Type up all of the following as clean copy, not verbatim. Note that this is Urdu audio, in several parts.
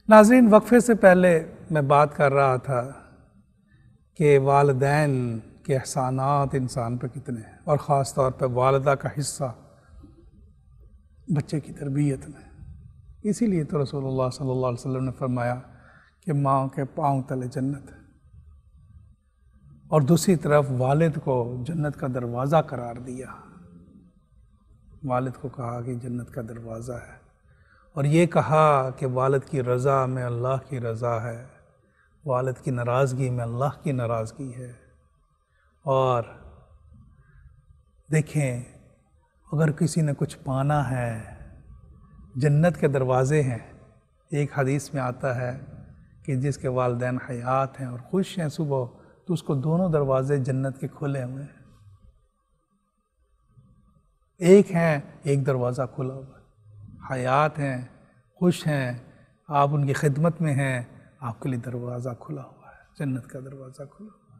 ناظرین، وقفے سے پہلے میں بات کر رہا تھا کہ والدین کے احسانات انسان پہ کتنے ہیں، اور خاص طور پہ والدہ کا حصہ بچے کی تربیت میں۔ اسی لیے تو رسول اللہ صلی اللہ علیہ وسلم نے فرمایا کہ ماں کے پاؤں تلے جنت ہے، اور دوسری طرف والد کو جنت کا دروازہ قرار دیا۔ والد کو کہا کہ جنت کا دروازہ ہے، اور یہ کہا کہ والد کی رضا میں اللہ کی رضا ہے، والد کی ناراضگی میں اللہ کی ناراضگی ہے۔ اور دیکھیں، اگر کسی نے کچھ پانا ہے، جنت کے دروازے ہیں۔ ایک حدیث میں آتا ہے کہ جس کے والدین حیات ہیں اور خوش ہیں صبح، تو اس کو دونوں دروازے جنت کے کھلے ہوئے ہیں۔ ایک ہیں، ایک دروازہ کھلا ہوا ہے، حیات ہیں، خوش ہیں، آپ ان کی خدمت میں ہیں، آپ کے لیے دروازہ کھلا ہوا ہے، جنت کا دروازہ کھلا ہوا ہے۔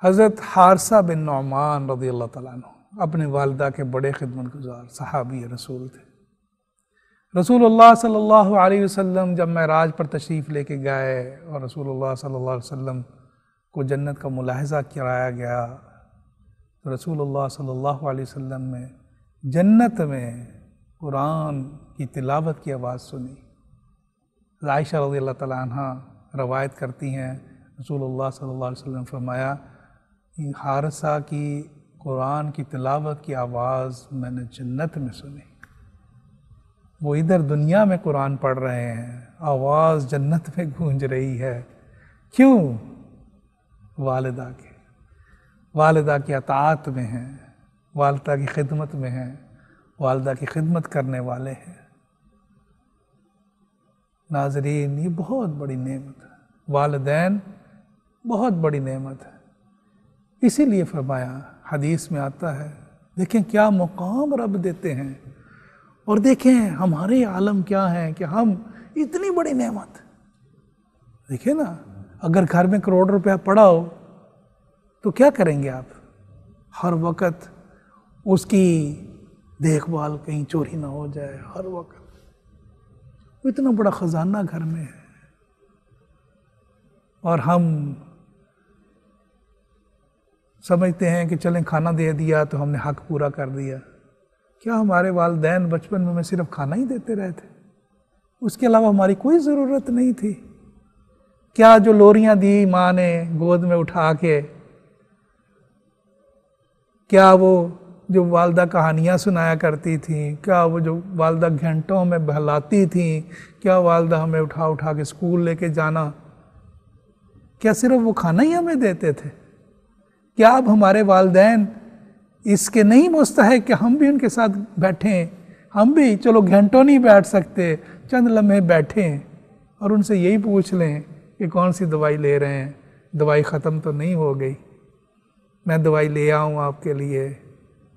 حضرت حارثہ بن نعمان رضی اللہ تعالیٰ عنہ اپنے والدہ کے بڑے خدمت گزار صحابی رسول تھے۔ رسول اللہ صلی اللہ علیہ وسلم جب معراج پر تشریف لے کے گئے اور رسول اللہ صلی اللہ علیہ وسلم کو جنت کا ملاحظہ کرایا گیا، تو رسول اللہ صلی اللہ علیہ وسلم نے جنت میں قرآن کی تلاوت کی آواز سنی۔ عائشہ رضی اللہ تعالیٰ عنہ روایت کرتی ہیں، رسول اللہ صلی اللہ علیہ وسلم نے فرمایا، حارثہ کی قرآن کی تلاوت کی آواز میں نے جنت میں سنی۔ وہ ادھر دنیا میں قرآن پڑھ رہے ہیں، آواز جنت میں گونج رہی ہے۔ کیوں؟ والدہ کی اطاعت میں ہیں، والدہ کی خدمت میں ہیں، والدہ کی خدمت کرنے والے ہیں۔ ناظرین، یہ بہت بڑی نعمت ہے، والدین بہت بڑی نعمت ہے۔ اسی لیے فرمایا، حدیث میں آتا ہے، دیکھیں کیا مقام رب دیتے ہیں، اور دیکھیں ہمارے عالم کیا ہے کہ ہم اتنی بڑی نعمت، دیکھیں نا، اگر گھر میں کروڑ روپیہ پڑا ہو تو کیا کریں گے آپ؟ ہر وقت اس کی دیکھ بھال کہیں چوری نہ ہو جائے، ہر وقت اتنا بڑا خزانہ گھر میں ہے، اور ہم سمجھتے ہیں کہ چلیں کھانا دے دیا تو ہم نے حق پورا کر دیا۔ کیا ہمارے والدین بچپن میں صرف کھانا ہی دیتے رہے تھے؟ اس کے علاوہ ہماری کوئی ضرورت نہیں تھی؟ کیا جو لوریاں دی ماں نے گود میں اٹھا کے، کیا وہ جو والدہ کہانیاں سنایا کرتی تھیں، کیا وہ جو والدہ گھنٹوں میں بہلاتی تھیں، کیا والدہ ہمیں اٹھا اٹھا کے اسکول لے کے جانا، کیا صرف وہ کھانا ہی ہمیں دیتے تھے؟ کیا اب ہمارے والدین اس کے نہیں مستحق کہ ہم بھی ان کے ساتھ بیٹھیں؟ ہم بھی چلو گھنٹوں نہیں بیٹھ سکتے، چند لمحے بیٹھیں اور ان سے یہی پوچھ لیں کہ کون سی دوائی لے رہے ہیں، دوائی ختم تو نہیں ہو گئی، میں دوائی لے آؤں آپ کے لیے،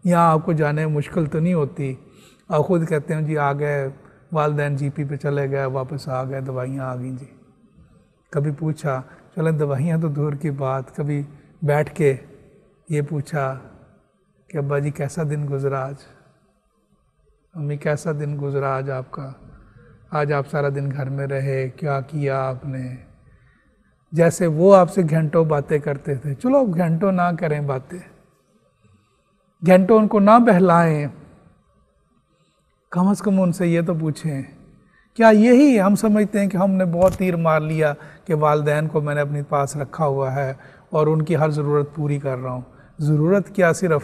یہاں آپ کو جانے میں مشکل تو نہیں ہوتی؟ آپ خود کہتے ہیں جی آ گئے، والدین جی پی پہ چلے گئے، واپس آ گئے، دوائیاں آ گئیں جی۔ کبھی پوچھا، چلیں دوائیاں تو دور کی بات، کبھی بیٹھ کے یہ پوچھا کہ ابا جی کیسا دن گزرا آج، امی کیسا دن گزرا آج آپ کا، آج آپ سارا دن گھر میں رہے، کیا کیا آپ نے؟ جیسے وہ آپ سے گھنٹوں باتیں کرتے تھے، چلو اب گھنٹوں نہ کریں باتیں، گھنٹوں ان کو نہ بہلائیں، کم از کم ان سے یہ تو پوچھیں۔ کیا یہی ہم سمجھتے ہیں کہ ہم نے بہت تیر مار لیا کہ والدین کو میں نے اپنے پاس رکھا ہوا ہے اور ان کی ہر ضرورت پوری کر رہا ہوں؟ ضرورت کیا صرف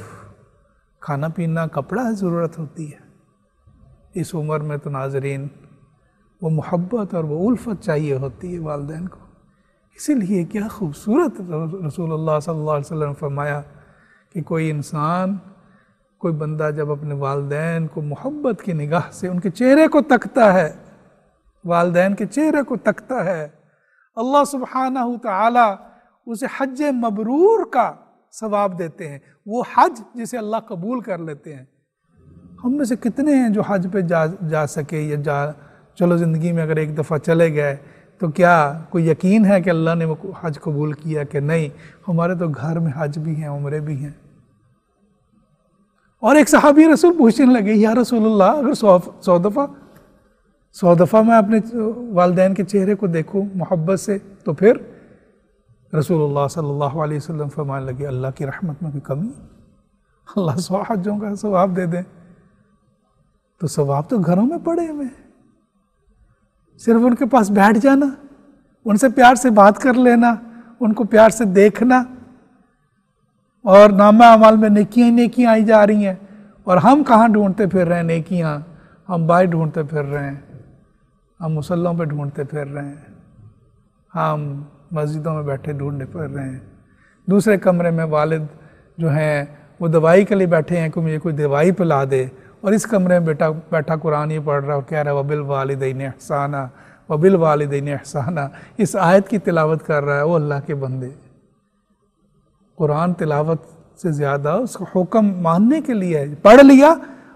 کھانا پینا کپڑا ضرورت ہوتی ہے؟ اس عمر میں تو ناظرین وہ محبت اور وہ الفت چاہیے ہوتی ہے والدین کو۔ اسی لیے کیا خوبصورت رسول اللہ صلی اللہ علیہ وسلم نے فرمایا کہ کوئی انسان، کوئی بندہ جب اپنے والدین کو محبت کی نگاہ سے ان کے چہرے کو تکتا ہے، والدین کے چہرے کو تکتا ہے، اللہ سبحانہ تعالی اسے حج مبرور کا ثواب دیتے ہیں، وہ حج جسے اللہ قبول کر لیتے ہیں۔ ہم میں سے کتنے ہیں جو حج پہ جا سکے، یا چلو زندگی میں اگر ایک دفعہ چلے گئے تو کیا کوئی یقین ہے کہ اللہ نے وہ حج قبول کیا کہ نہیں؟ ہمارے تو گھر میں حج بھی ہیں، عمرے بھی ہیں۔ اور ایک صحابی رسول پوچھنے لگے، یا رسول اللہ اگر 100 دفعہ 100 دفعہ میں اپنے والدین کے چہرے کو دیکھوں محبت سے، تو پھر رسول اللہ صلی اللہ علیہ وسلم فرمانے لگے اللہ کی رحمت میں کوئی کمی، اللہ 100 حجوں کا ثواب دے دیں۔ تو ثواب تو گھروں میں پڑے ہوئے، صرف ان کے پاس بیٹھ جانا، ان سے پیار سے بات کر لینا، ان کو پیار سے دیکھنا، اور نامہ اعمال میں نیکیاں نیکیاں آئی جا رہی ہیں، اور ہم کہاں ڈھونڈتے پھر رہے ہیں نیکیاں؟ ہم باہر ڈھونڈتے پھر رہے ہیں، ہم مصلوں پہ ڈھونڈتے پھر رہے ہیں، ہم مسجدوں میں بیٹھے ڈھونڈنے پھر رہے ہیں، دوسرے کمرے میں والد جو ہیں وہ دوائی کے لیے بیٹھے ہیں کہ مجھے کوئی دوائی پلا دے، اور اس کمرے میں بیٹھا قرآن ہی پڑھ رہا اور کہہ رہا ہے وَبِالْوَالِدَيْنِ إِحْسَانًا وَبِالْوَالِدَيْنِ إِحْسَانًا، اس آیت کی تلاوت کر رہا ہے وہ اللہ کے بندے۔ قرآن تلاوت سے زیادہ اس کا حکم ماننے کے لیے ہے، پڑھ لیا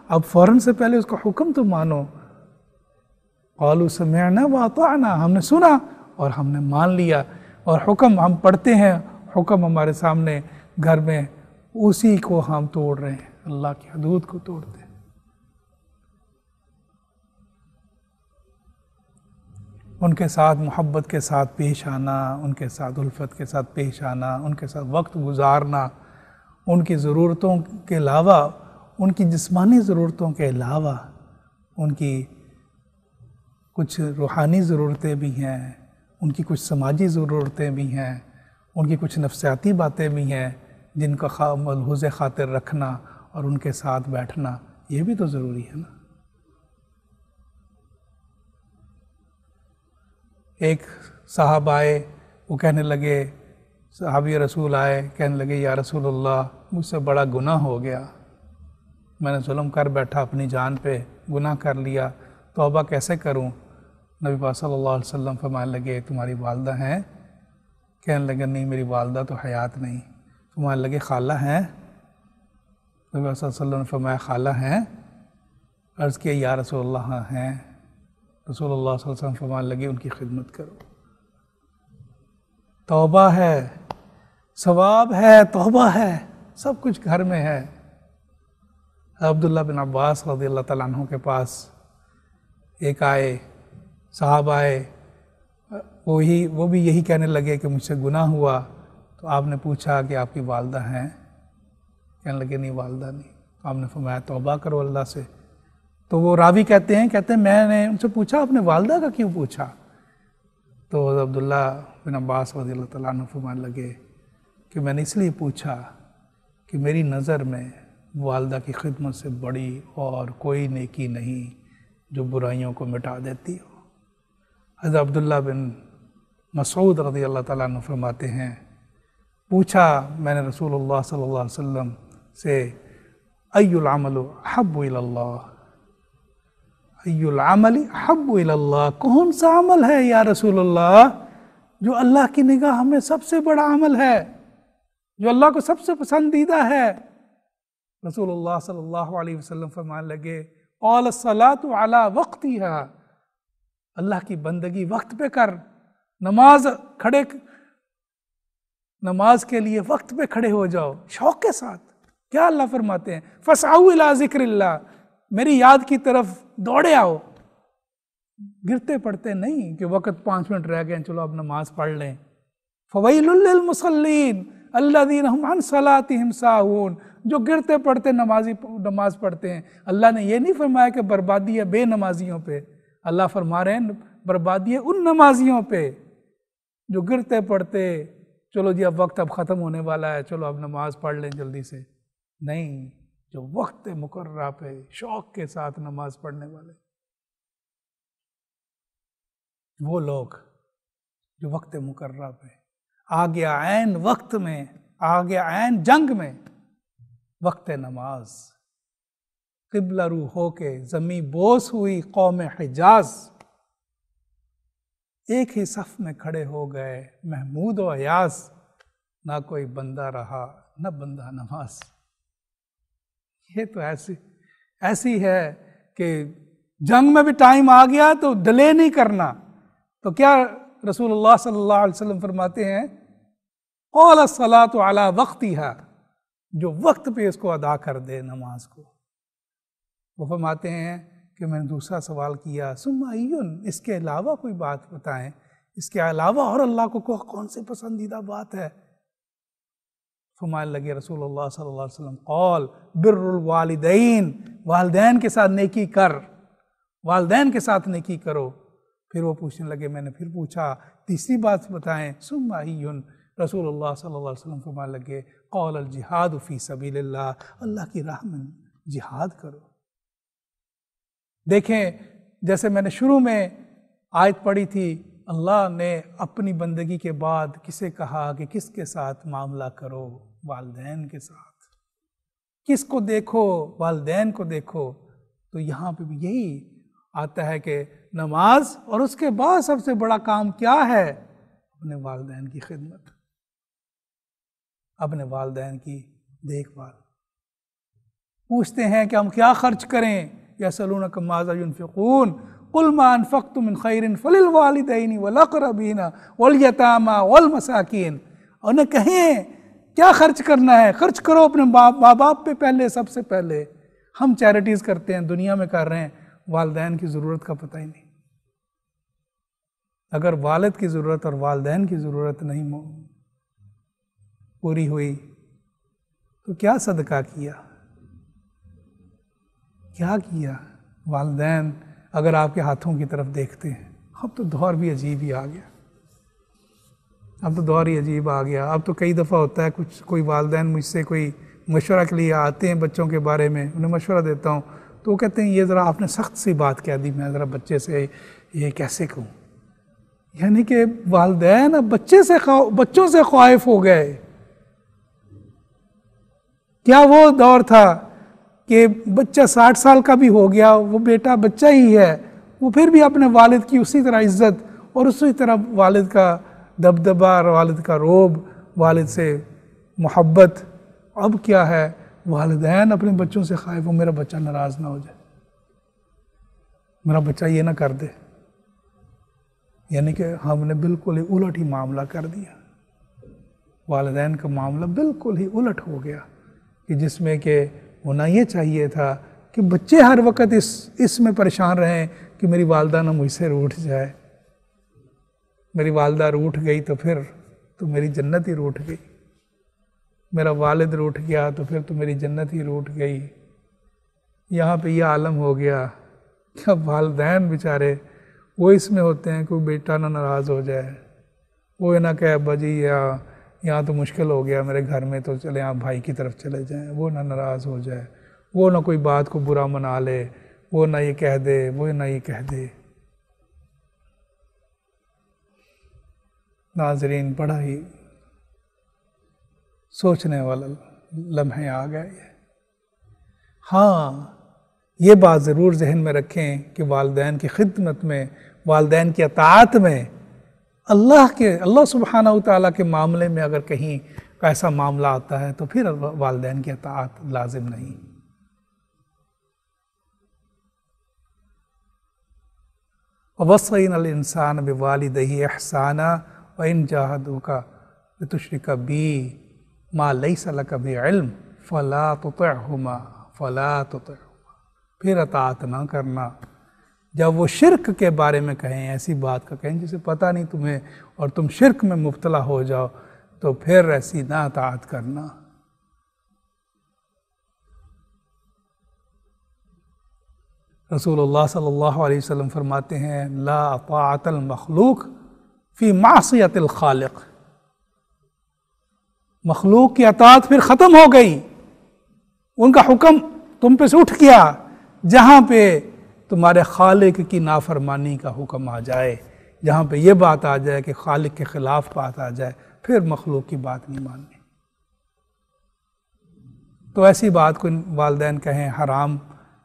اب فوراً سے پہلے اس کا حکم تو مانو۔ قَالُوا سَمِعْنَا وَأَطَعْنَا، ہم نے سنا اور ہم نے مان لیا، اور حکم ہم پڑھتے ہیں، حکم ہمارے سامنے گھر میں، اسی کو ہم توڑ رہے ہیں، اللہ کی حدود کو توڑتے ہیں۔ ان کے ساتھ محبت کے ساتھ پیش آنا، ان کے ساتھ الفت کے ساتھ پیش آنا، ان کے ساتھ وقت گزارنا، ان کی ضرورتوں کے علاوہ، ان کی جسمانی ضرورتوں کے علاوہ ان کی کچھ روحانی ضرورتیں بھی ہیں، ان کی کچھ سماجی ضرورتیں بھی ہیں، ان کی کچھ نفسیاتی باتیں بھی ہیں جن کا ملحوظ خاطر رکھنا اور ان کے ساتھ بیٹھنا، یہ بھی تو ضروری ہے نا۔ ایک صاحب آئے، وہ کہنے لگے، صحابی رسول آئے، کہنے لگے یا رسول اللہ مجھ سے بڑا گناہ ہو گیا، میں نے ظلم کر بیٹھا اپنی جان پہ، گناہ کر لیا، توبہ کیسے کروں؟ نبی پاک صلی اللہ علیہ وسلم فرمانے لگے تمہاری والدہ ہیں؟ کہنے لگے نہیں میری والدہ تو حیات نہیں۔ فرمانے لگے خالہ ہیں؟ نبی پاک صلی اللہ علیہ وسلم نے فرمایا خالہ ہیں؟ عرض کیا یا رسول اللہ ہاں ہیں۔ رسول اللہ صلی اللہ علیہ وسلم فرمانے لگے ان کی خدمت کرو، توبہ ہے، ثواب ہے، توبہ ہے، سب کچھ گھر میں ہے۔ عبداللہ بن عباس رضی اللہ تعالیٰ عنہ کے پاس ایک آئے، صاحب آئے، وہ بھی یہی کہنے لگے کہ مجھ سے گناہ ہوا، تو آپ نے پوچھا کہ آپ کی والدہ ہیں؟ کہنے لگے نہیں والدہ نہیں۔ آپ نے فرمایا توبہ کرو اللہ سے۔ تو وہ راوی کہتے ہیں میں نے ان سے پوچھا آپ نے والدہ کا کیوں پوچھا؟ تو عبداللہ بن عباس رضی اللہ تعالیٰ عنہ فرمانے لگے کہ میں نے اس لیے پوچھا کہ میری نظر میں والدہ کی خدمت سے بڑی اور کوئی نیکی نہیں جو برائیوں کو مٹا دیتی ہو۔ حضرت عبداللہ بن مسعود رضی اللہ تعالیٰ عنہ فرماتے ہیں پوچھا میں نے رسول اللہ صلی اللہ علیہ وسلم سے ای العمل احب الی اللہ، ای العمل احب الی اللہ، کون سا عمل ہے یا رسول اللہ جو اللہ کی نگاہ میں سب سے بڑا عمل ہے، جو اللہ کو سب سے پسندیدہ ہے؟ رسول اللہ صلی اللہ علیہ وسلم فرمانے لگے قال الصلاۃ علی وقتہا، اللہ کی بندگی وقت پہ کر، نماز کے لیے وقت پہ کھڑے ہو جاؤ شوق کے ساتھ۔ کیا اللہ فرماتے ہیں فَاسْعَوْا إِلَىٰ ذِكْرِ اللَّهِ، میری یاد کی طرف دوڑے آؤ، گرتے پڑتے نہیں کہ وقت 5 منٹ رہ گئے چلو اب نماز پڑھ لیں۔ فَوَيْلٌ لِّلْمُصَلِّينَ الَّذِينَ هُمْ عَنْ صَلَاتِهِمْ سَاهُونَ، جو گرتے پڑتے نماز پڑھتے ہیں۔ اللہ نے یہ نہیں فرمایا کہ بربادی ہے بے نمازیوں پہ، اللہ فرما رہے ہیں بربادی ہے ان نمازیوں پہ جو گرتے پڑتے چلو جی اب وقت اب ختم ہونے والا ہے چلو اب نماز پڑھ لیں جلدی سے، نہیں، جو وقت مقررہ پہ شوق کے ساتھ نماز پڑھنے والے، وہ لوگ جو وقت مقررہ پہ آ گیا عین وقت میں، آ گیا عین جنگ میں وقت نماز، قبلہ رو ہو کے زمیں بوس ہوئی قوم حجاز، ایک ہی صف میں کھڑے ہو گئے محمود و ایاز، نہ کوئی بندہ رہا نہ بندہ نماز۔ یہ تو ایسی ہے کہ جنگ میں بھی ٹائم آ گیا تو ڈیلے نہیں کرنا، تو کیا رسول اللہ صلی اللہ علیہ وسلم فرماتے ہیں قال الصلاۃ علی وقتہا، جو وقت پہ اس کو ادا کر دے نماز کو۔ وہ فرماتے ہیں کہ میں نے دوسرا سوال کیا ثم ایون، اس کے علاوہ کوئی بات بتائیں، اس کے علاوہ اور اللہ کو کون سی پسندیدہ بات ہے؟ فرمانے لگے رسول اللہ صلی اللہ علیہ وسلم قال بر الوالدین، والدین کے ساتھ نیکی کر، والدین کے ساتھ نیکی کرو۔ پھر وہ پوچھنے لگے، میں نے پھر پوچھا تیسری بات بتائیں، ثم ایون، رسول اللہ صلی اللہ علیہ وسلم فرمانے لگے قال الجہاد فی سبیل اللہ، اللہ کی راہ میں جہاد کرو۔ دیکھیں جیسے میں نے شروع میں آیت پڑھی تھی، اللہ نے اپنی بندگی کے بعد کسے کہا کہ کس کے ساتھ معاملہ کرو؟ والدین کے ساتھ۔ کس کو دیکھو؟ والدین کو دیکھو۔ تو یہاں پہ بھی یہی آتا ہے کہ نماز، اور اس کے بعد سب سے بڑا کام کیا ہے؟ اپنے والدین کی خدمت، اپنے والدین کی دیکھ بھال۔ پوچھتے ہیں کہ ہم کیا خرچ کریں؟ یسألونک ماذا ينفقون قل ما انفقتم من خیر فللوالدین والاقربین والیتامی والمساکین۔ انہیں کہیں کیا خرچ کرنا ہے؟ خرچ کرو اپنے ماں باپ پہ پہلے، سب سے پہلے۔ ہم چیریٹیز کرتے ہیں، دنیا میں کر رہے ہیں، والدین کی ضرورت کا پتہ ہی نہیں۔ اگر والد کی ضرورت اور والدین کی ضرورت نہیں پوری ہوئی تو کیا صدقہ کیا؟ کیا کیا؟ والدین اگر آپ کے ہاتھوں کی طرف دیکھتے ہیں، اب تو دور بھی عجیب ہی آ گیا، اب تو دور ہی عجیب آ گیا۔ اب تو کئی دفعہ ہوتا ہے کوئی والدین مجھ سے کوئی مشورہ کے لیے آتے ہیں بچوں کے بارے میں، انہیں مشورہ دیتا ہوں تو وہ کہتے ہیں یہ ذرا آپ نے سخت سی بات کہہ دی، میں ذرا بچے سے یہ کیسے کہوں؟ یعنی کہ والدین اب بچوں سے خائف ہو گئے۔ کیا وہ دور تھا کہ بچہ 60 سال کا بھی ہو گیا، وہ بیٹا بچہ ہی ہے، وہ پھر بھی اپنے والد کی اسی طرح عزت اور اسی طرح والد کا دبدبہ اور والد کا روب، والد سے محبت۔ اب کیا ہے؟ والدین اپنے بچوں سے خائف ہو، میرا بچہ ناراض نہ ہو جائے، میرا بچہ یہ نہ کر دے۔ یعنی کہ ہم نے بالکل ہی الٹ ہی معاملہ کر دیا، والدین کا معاملہ بالکل ہی الٹ ہو گیا، کہ جس میں کہ ہونا یہ چاہیے تھا کہ بچے ہر وقت اس میں پریشان رہیں کہ میری والدہ نہ مجھ سے روٹھ جائے، میری والدہ روٹھ گئی تو پھر تو میری جنت ہی روٹھ گئی، میرا والد روٹھ گیا تو پھر تو میری جنت ہی روٹھ گئی۔ یہاں پہ یہ عالم ہو گیا کہ اب والدین بیچارے وہ اس میں ہوتے ہیں، کوئی بیٹا نہ ناراض ہو جائے، وہ نہ کہ ابا جی یہاں تو مشکل ہو گیا میرے گھر میں، تو چلے آپ بھائی کی طرف چلے جائیں، وہ نہ ناراض ہو جائے، وہ نہ کوئی بات کو برا منا لے، وہ نہ یہ کہہ دے، وہ نہ یہ کہہ دے۔ ناظرین، بڑا ہی سوچنے والا لمحے آ گئے۔ ہاں، یہ بات ضرور ذہن میں رکھیں کہ والدین کی خدمت میں، والدین کی اطاعت میں، اللہ سبحانہ وتعالیٰ کے معاملے میں اگر کہیں ایسا معاملہ آتا ہے تو پھر والدین کی اطاعت لازم نہیں۔ وَوَصَّيْنَا الْإِنسَانَ بِوَالِدَيْهِ إِحْسَانًا وَإِنْ جَاهَدُوكَ لِتُشْرِكَ بِي مَا لَيْسَ لَكَ بِعِلْمٍ فَلَا تُطِعْهُمَا۔ پھر اطاعت نہ کرنا جب وہ شرک کے بارے میں کہیں، ایسی بات کا کہیں جسے پتہ نہیں تمہیں اور تم شرک میں مبتلا ہو جاؤ، تو پھر ایسی نہ اطاعت کرنا۔ رسول اللہ صلی اللہ علیہ وسلم فرماتے ہیں لا طاعت المخلوق فی معصیت الخالق۔ مخلوق کی اطاعت پھر ختم ہو گئی، ان کا حکم تم پہ سے اٹھ گیا جہاں پہ تمہارے خالق کی نافرمانی کا حکم آ جائے، جہاں پہ یہ بات آ جائے کہ خالق کے خلاف بات آ جائے، پھر مخلوق کی بات نہیں ماننی۔ تو ایسی بات کوئی والدین کہیں، حرام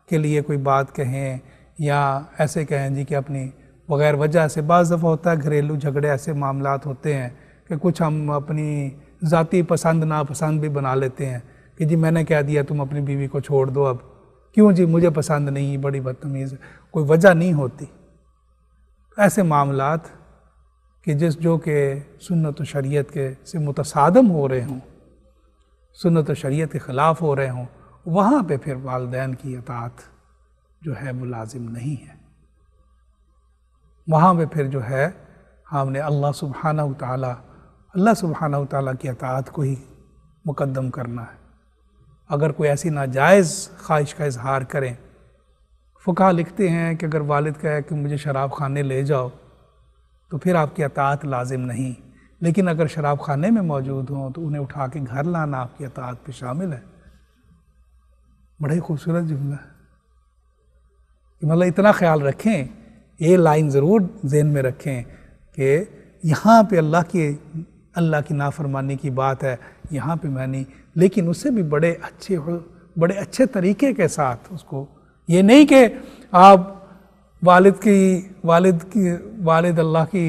کے لیے کوئی بات کہیں، یا ایسے کہیں جی کہ اپنی بغیر وجہ سے، بعض دفعہ ہوتا ہے گھریلو جھگڑے ایسے معاملات ہوتے ہیں کہ کچھ ہم اپنی ذاتی پسند ناپسند بھی بنا لیتے ہیں کہ جی میں نے کہہ دیا تم اپنی بیوی کو چھوڑ دو، اب کیوں جی مجھے پسند نہیں، بڑی بدتمیز ہے، کوئی وجہ نہیں ہوتی۔ ایسے معاملات کہ جو کہ سنت و شریعت کے سے متصادم ہو رہے ہوں، سنت و شریعت کے خلاف ہو رہے ہوں، وہاں پہ پھر والدین کی اطاعت جو ہے وہ لازم نہیں ہے۔ وہاں پہ پھر جو ہے ہم نے اللہ سبحانہ وتعالیٰ کی اطاعت کو ہی مقدم کرنا ہے۔ اگر کوئی ایسی ناجائز خواہش کا اظہار کریں، فقہا لکھتے ہیں کہ اگر والد کہے کہ مجھے شراب خانے لے جاؤ تو پھر آپ کی اطاعت لازم نہیں، لیکن اگر شراب خانے میں موجود ہوں تو انہیں اٹھا کے گھر لانا آپ کی اطاعت پہ شامل ہے۔ بڑا ہی خوبصورت جملہ ہے کہ مطلب اتنا خیال رکھیں، یہ لائن ضرور ذہن میں رکھیں کہ یہاں پہ اللہ کی نافرمانی کی بات ہے، یہاں پہ میں نہیں، لیکن اس سے بھی بڑے اچھے طریقے کے ساتھ اس کو، یہ نہیں کہ آپ والد اللہ کی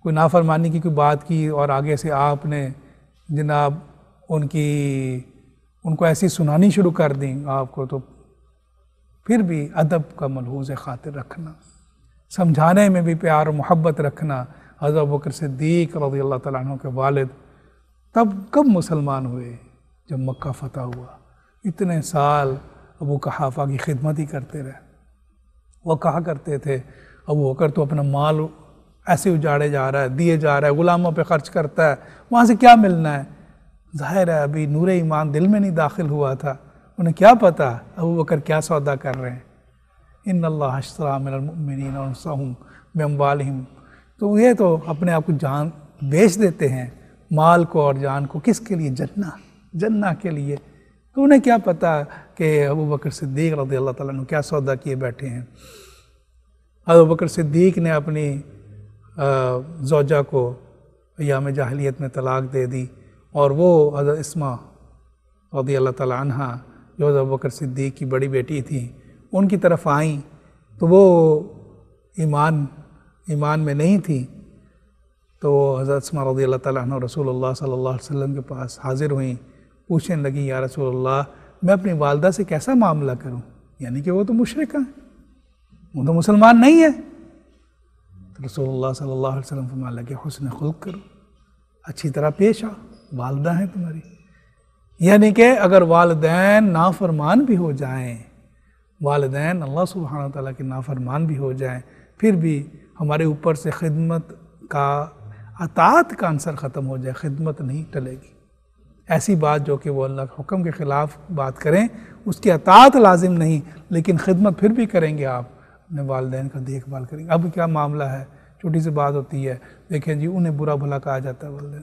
کوئی نافرمانی کی کوئی بات کی اور آگے سے آپ نے جناب ان کو ایسی سنانی شروع کر دیں آپ کو، تو پھر بھی ادب کا ملحوظ خاطر رکھنا، سمجھانے میں بھی پیار و محبت رکھنا۔ حضرت ابوبکر صدیق رضی اللہ تعالیٰ عنہ کے والد کب مسلمان ہوئے؟ جب مکہ فتح ہوا، اتنے سال ابو قحافہ کی خدمت ہی کرتے رہے۔ وہ کہا کرتے تھے ابوبکر تو اپنا مال ایسے اجاڑے جا رہا ہے، دیے جا رہا ہے، غلاموں پہ خرچ کرتا ہے، وہاں سے کیا ملنا ہے؟ ظاہر ہے ابھی نور ایمان دل میں نہیں داخل ہوا تھا، انہیں کیا پتا ابوبکر کیا سودا کر رہے ہیں۔ ان اللہ اشتری من المؤمنین انفسهم باموالہم، تو یہ تو اپنے آپ کو جان بیچ دیتے ہیں، مال کو اور جان کو، کس کے لیے؟ جنہ کے لیے۔ تو انہیں کیا پتا کہ ابوبکر صدیق رضی اللہ تعالیٰ عنہ کیا سودا کیے بیٹھے ہیں۔ ابوبکر صدیق نے اپنی زوجہ کو ایام جاہلیت میں طلاق دے دی، اور وہ حضرت اسماء رضی اللہ تعالیٰ عنہ جو حضرت ابوبکر صدیق کی بڑی بیٹی تھی ان کی طرف آئیں، تو وہ ایمان میں نہیں تھی، تو حضرت اسماء رضی اللہ تعالیٰ عنہ رسول اللہ صلی اللہ علیہ وسلم کے پاس حاضر ہوئیں، پوچھنے لگی یا رسول اللہ میں اپنی والدہ سے کیسا معاملہ کروں؟ یعنی کہ وہ تو مشرکہ ہیں، وہ تو مسلمان نہیں ہے۔ تو رسول اللہ صلی اللہ علیہ وسلم فرمانے لگے حسن خلق کرو، اچھی طرح پیش آؤ، والدہ ہیں تمہاری۔ یعنی کہ اگر والدین نافرمان بھی ہو جائیں، والدین اللہ سبحانہ وتعالیٰ کے نافرمان بھی ہو جائیں، پھر بھی ہمارے اوپر سے خدمت کا، اطاعت کا عنصر ختم ہو جائے، خدمت نہیں ٹلے گی۔ ایسی بات جو کہ وہ اللہ کے حکم کے خلاف بات کریں، اس کی اطاعت لازم نہیں، لیکن خدمت پھر بھی کریں گے، آپ اپنے والدین کا دیکھ بھال کریں گے۔ اب کیا معاملہ ہے، چھوٹی سی بات ہوتی ہے، دیکھیں جی انہیں برا بھلا کہا جاتا ہے، والدین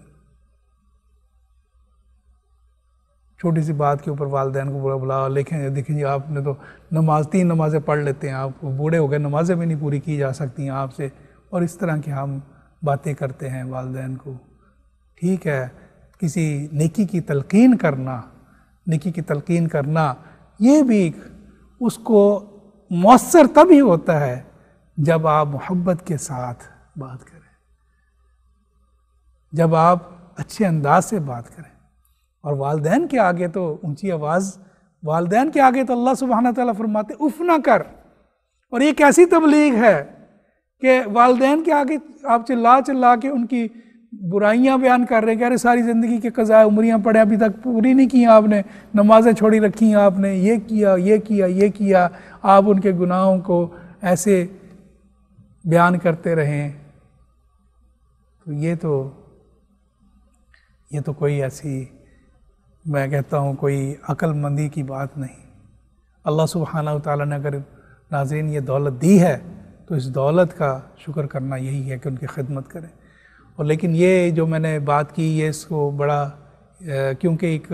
چھوٹی سی بات کے اوپر والدین کو برا بھلا، دیکھیں جی آپ نے تو 3 نمازیں پڑھ لیتے ہیں، آپ بوڑھے ہو گئے، نمازیں بھی نہیں پوری کی جا سکتی ہیں آپ سے، اور اس طرح کی ہم باتیں کرتے ہیں والدین کو۔ ٹھیک ہے، کسی نیکی کی تلقین کرنا یہ بھی اس کو مؤثر تب ہی ہوتا ہے جب آپ محبت کے ساتھ بات کریں، جب آپ اچھے انداز سے بات کریں، اور والدین کے آگے تو اونچی آواز، والدین کے آگے تو اللہ سبحانہ تعالیٰ فرماتے اف نہ کر، اور یہ کیسی تبلیغ ہے کہ والدین کے آگے آپ چلا کے ان کی برائیاں بیان کر رہے ہیں، کہہ رہے ساری زندگی کے قضاء عمریاں پڑھیں ابھی تک پوری نہیں کی آپ نے، نمازیں چھوڑی رکھی ہیں آپ نے، یہ کیا، آپ ان کے گناہوں کو ایسے بیان کرتے رہیں، تو یہ تو کوئی ایسی، میں کہتا ہوں کوئی عقل مندی کی بات نہیں۔ اللہ سبحانہ وتعالیٰ نے اگر ناظرین یہ دولت دی ہے تو اس دولت کا شکر کرنا یہی ہے کہ ان کی خدمت کریں۔ اور لیکن یہ جو میں نے بات کی یہ اس کو بڑا، کیونکہ ایک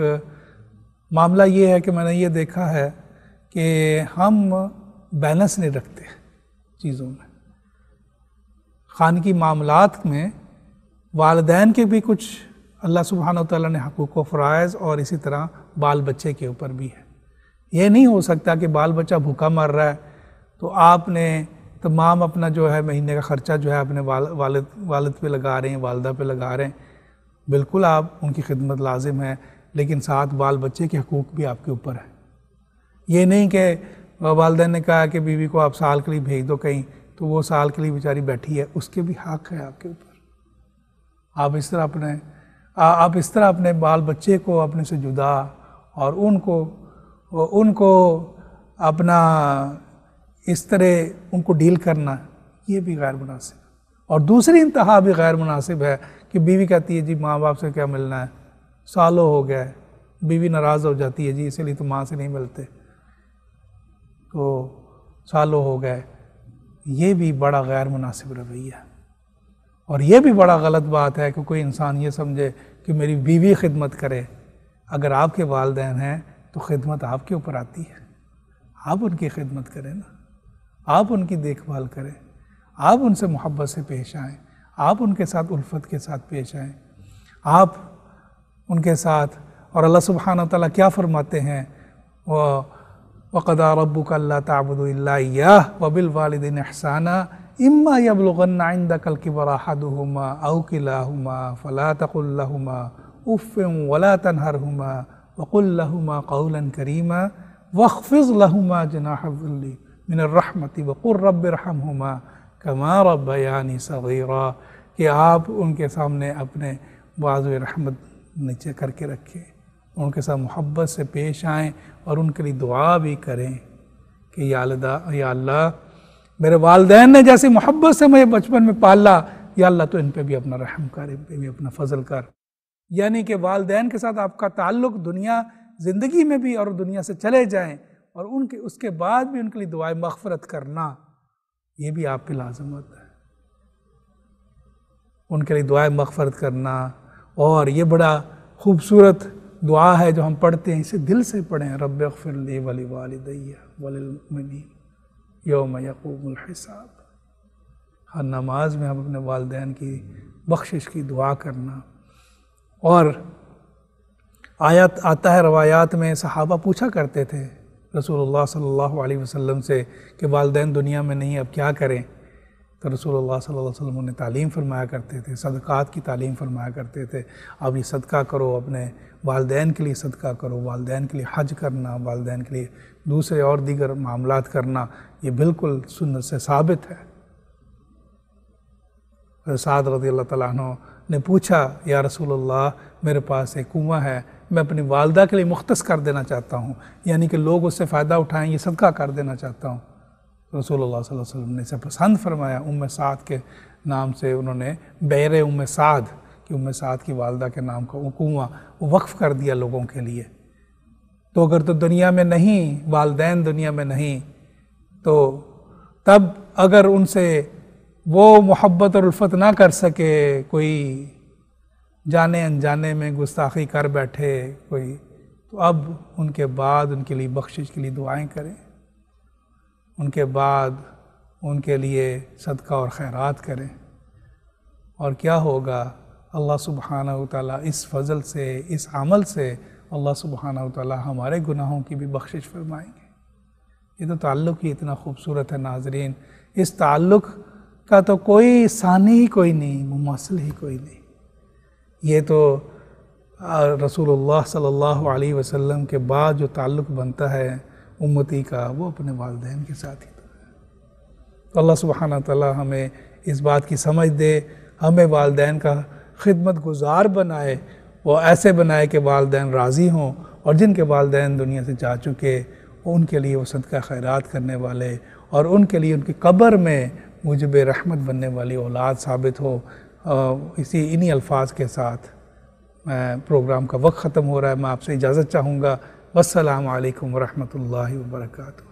معاملہ یہ ہے کہ میں نے یہ دیکھا ہے کہ ہم بیلنس نہیں رکھتے چیزوں میں، خانگی معاملات میں والدین کے بھی کچھ اللہ سبحانہ وتعالیٰ نے حقوق و فرائض، اور اسی طرح بال بچے کے اوپر بھی ہے۔ یہ نہیں ہو سکتا کہ بال بچہ بھوکا مر رہا ہے تو آپ نے تمام اپنا جو ہے مہینے کا خرچہ جو ہے اپنے والد پہ لگا رہے ہیں، والدہ پہ لگا رہے ہیں، بالکل آپ ان کی خدمت لازم ہے، لیکن ساتھ بال بچے کے حقوق بھی آپ کے اوپر ہیں۔ یہ نہیں کہ والدین نے کہا کہ بیوی کو آپ سال کے لیے بھیج دو کہیں، تو وہ سال کے لیے بیچاری بیٹھی ہے، اس کے بھی حق ہے آپ کے اوپر۔ آپ اس طرح اپنے بال بچے کو اپنے سے جدا، اور ان کو اپنا اس طرح ان کو ڈیل کرنا، یہ بھی غیر مناسب۔ اور دوسری انتہا بھی غیر مناسب ہے کہ بیوی کہتی ہے جی ماں باپ سے کیا ملنا ہے، سالوں ہو گیا ہے، بیوی ناراض ہو جاتی ہے جی اسی لیے تو ماں سے نہیں ملتے، تو سالوں ہو گئے، یہ بھی بڑا غیر مناسب رویہ ہے۔ اور یہ بھی بڑا غلط بات ہے کہ کوئی انسان یہ سمجھے کہ میری بیوی خدمت کرے۔ اگر آپ کے والدین ہیں تو خدمت آپ کے اوپر آتی ہے، آپ ان کی خدمت کریں نا، آپ ان کی دیکھ بھال کریں، آپ ان سے محبت سے پیش آئیں، آپ ان کے ساتھ الفت کے ساتھ پیش آئیں، آپ ان کے ساتھ۔ اور اللہ سبحانہ وتعالیٰ کیا فرماتے ہیں، وَقَضَىٰ رَبُّكَ أَلَّا تَعْبُدُوا إِلَّا إِيَّاهُ وَبِالْوَالِدَيْنِ إِحْسَانًا إِمَّا يَبْلُغَنَّ عِندَكَ الْكِبَرَ أَحَدُهُمَا أَوْ كِلَاهُمَا فَلَا تَقُل لَّهُمَا أُفٍّ وَلَا تَنْهَرْهُمَا وَقُل لَّهُمَا قَوْلًا كَرِيمًا وَاخْفِضْ لَهُمَا جَنَاحَ الذُّلِّ مِنَ الرَّحْمَةِ وَقُل رَّبِّ ارْحَمْهُمَا كَمَا رَبَّيَانِي صَغِيرًا، کہ آپ ان کے سامنے اپنے بازو رحمت نیچے کر کے رکھیں، ان کے ساتھ محبت سے پیش آئیں اور ان کے لیے دعا بھی کریں کہ یا اللہ میرے والدین نے جیسی محبت سے مجھے بچپن میں پالا، یا اللہ تو ان پہ بھی اپنا رحم کر، ان پہ بھی اپنا فضل کر۔ یعنی کہ والدین کے ساتھ آپ کا تعلق دنیا زندگی میں بھی اور دنیا سے چلے جائیں، اور اس کے بعد بھی ان کے لیے دعائیں مغفرت کرنا، یہ بھی آپ پہ لازم ہوتا ہے، ان کے لیے دعائیں مغفرت کرنا۔ اور یہ بڑا خوبصورت دعا ہے جو ہم پڑھتے ہیں، اسے دل سے پڑھیں، رب اغفر لی ولوالدی وللمؤمنین یوم یقوم الحساب۔ ہر نماز میں ہم اپنے والدین کی بخشش کی دعا کرنا۔ اور آیت آتا ہے روایات میں، صحابہ پوچھا کرتے تھے رسول اللہ صلی اللہ علیہ وسلم سے کہ والدین دنیا میں نہیں، اب کیا کریں؟ تو رسول اللہ صلی اللہ علیہ وسلم نے تعلیم فرمایا کرتے تھے، صدقات کی تعلیم فرمایا کرتے تھے۔ اب یہ صدقہ کرو، اپنے والدین کے لیے صدقہ کرو، والدین کے لیے حج کرنا، والدین کے لیے دوسرے اور دیگر معاملات کرنا، یہ بالکل سنت سے ثابت ہے۔ سعد رضی اللہ تعالیٰ عنہ نے پوچھا، یا رسول اللہ میرے پاس ایک کنواں ہے، میں اپنی والدہ کے لیے مختص کر دینا چاہتا ہوں، یعنی کہ لوگ اس سے فائدہ اٹھائیں، یہ صدقہ کر دینا چاہتا ہوں۔ رسول اللہ صلی اللہ علیہ وسلم نے اسے پسند فرمایا، ام سعد کے نام سے انہوں نے بئر ام سعد، کہ ام سعد کی والدہ کے نام کا وہ کنواں وقف کر دیا لوگوں کے لیے۔ تو اگر تو دنیا میں نہیں، والدین دنیا میں نہیں، تو تب اگر ان سے وہ محبت اور الفت نہ کر سکے، کوئی جانے انجانے میں گستاخی کر بیٹھے کوئی، تو اب ان کے بعد ان کے لیے بخشش کے لیے دعائیں کریں، ان کے بعد ان کے لیے صدقہ اور خیرات کریں، اور کیا ہوگا؟ اللہ سبحانہ وتعالیٰ اس فضل سے، اس عمل سے اللہ سبحانہ وتعالیٰ ہمارے گناہوں کی بھی بخشش فرمائیں گے۔ یہ تو تعلق ہی اتنا خوبصورت ہے ناظرین، اس تعلق کا تو کوئی ثانی ہی کوئی نہیں، مماثل ہی کوئی نہیں۔ یہ تو رسول اللہ صلی اللہ علیہ وسلم کے بعد جو تعلق بنتا ہے امتی کا، وہ اپنے والدین کے ساتھ ہی تو اللہ سبحانہ تعالیٰ ہمیں اس بات کی سمجھ دے، ہمیں والدین کا خدمت گزار بنائے، وہ ایسے بنائے کہ والدین راضی ہوں، اور جن کے والدین دنیا سے جا چکے ان کے لیے وہ صدقہ خیرات کرنے والے، اور ان کے لیے ان کی قبر میں موجب رحمت بننے والی اولاد ثابت ہو۔ انہی الفاظ کے ساتھ پروگرام کا وقت ختم ہو رہا ہے، میں آپ سے اجازت چاہوں گا۔ والسلام علیکم ورحمۃ اللہ وبرکاتہ۔